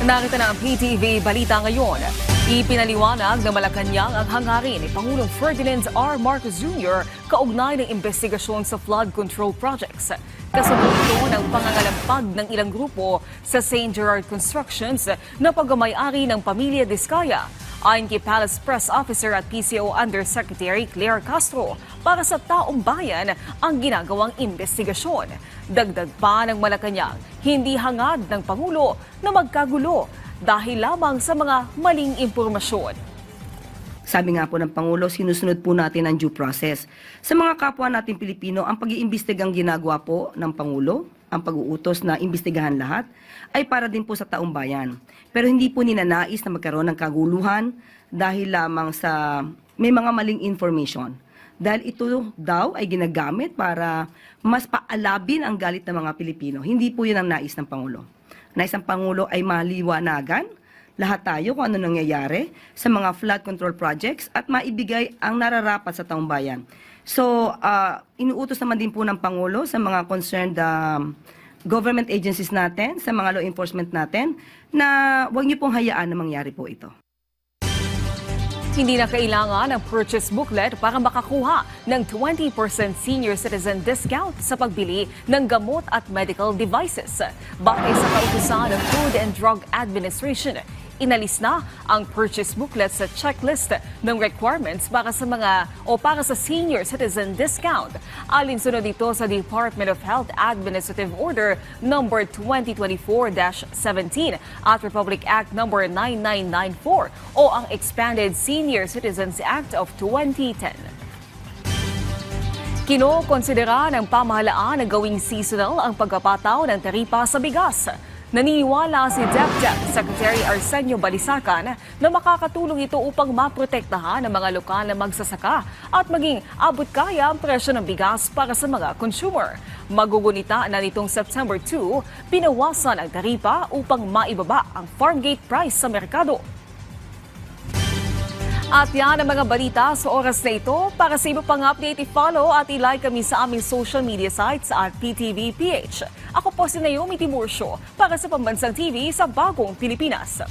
Narito na ang PTV Balita ngayon. Ipinaliwanag na Malacanang ang hangarin ni Pangulong Ferdinand R. Marcos Jr. kaugnay ng investigasyon sa flood control projects. Kasabot ito ng pangangalampag ng ilang grupo sa St. Gerard Constructions na pagmamayari ng pamilya Diskaya. Ayon kay Palace Press Officer at PCO Undersecretary Claire Castro, para sa taong bayan ang ginagawang investigasyon. Dagdag pa ng Malacanang, hindi hangad ng Pangulo na magkagulo dahil lamang sa mga maling impormasyon. Sabi nga po ng Pangulo, sinusunod po natin ang due process. Sa mga kapwa natin Pilipino, ang pag-iimbestigang ginagawa po ng Pangulo, ang pag-uutos na imbestigahan lahat, ay para din po sa taong bayan. Pero hindi po ninanais na magkaroon ng kaguluhan dahil lamang sa may mga maling information. Dahil ito daw ay ginagamit para mas paalabin ang galit ng mga Pilipino. Hindi po yun ang nais ng Pangulo. Nais ng Pangulo ay maliwanagan lahat tayo kung ano nangyayari sa mga flood control projects at maibigay ang nararapat sa taong bayan. So, inuutos naman din po ng Pangulo sa mga concerned government agencies natin, sa mga law enforcement natin, na huwag niyo pong hayaan na mangyari po ito. Hindi na kailangan ng purchase booklet para makakuha ng 20% senior citizen discount sa pagbili ng gamot at medical devices. Batay sa kautusan ng Food and Drug Administration, inalis na ang purchase booklet sa checklist ng requirements para sa senior citizen discount. Alinsunod dito sa Department of Health Administrative Order No. 2024-17 at Republic Act No. 9994 o ang Expanded Senior Citizens Act of 2010. Kinokonsidera ng pamahalaan na gawing seasonal ang pagkapataw ng taripa sa bigas. Naniniwala si DepEd Secretary Arsenio Balisacan na makakatulong ito upang maprotektahan ang mga lokal na magsasaka at maging abot kaya ang presyo ng bigas para sa mga consumer. Magugunita na nitong September 2, pinawasan ang taripa upang maibaba ang farm gate price sa merkado. At yan ang mga balita sa oras na ito. Para sa iba pang update, i-follow at i-like kami sa aming social media sites at PTVPH. Ako po si Naomi Timurcio para sa Pambansang TV sa Bagong Pilipinas.